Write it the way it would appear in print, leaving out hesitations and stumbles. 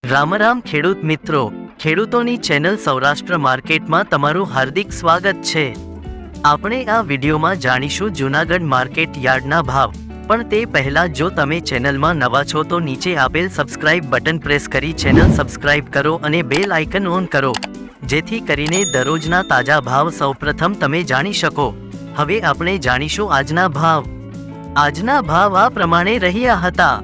રામ રામ ખેડૂત મિત્રો, ખેડૂતોની ચેનલ સૌરાષ્ટ્ર માર્કેટમાં તમારું હાર્દિક સ્વાગત છે। આપણે આ વિડીયોમાં જાણીશું જૂનાગઢ માર્કેટ યાર્ડના ભાવ। પણ તે પહેલા જો તમે ચેનલમાં નવા છો તો નીચે આપેલ સબસ્ક્રાઇબ બટન પ્રેસ કરી ચેનલ સબસ્ક્રાઇબ કરો અને બેલ આઇકન ઓન કરો, જેથી કરીને દરરોજના તાજા ભાવ સૌપ્રથમ તમે જાણી શકો। હવે આપણે જાણીશું આજના ભાવ। આજના ભાવ આ પ્રમાણે રહ્યા હતા।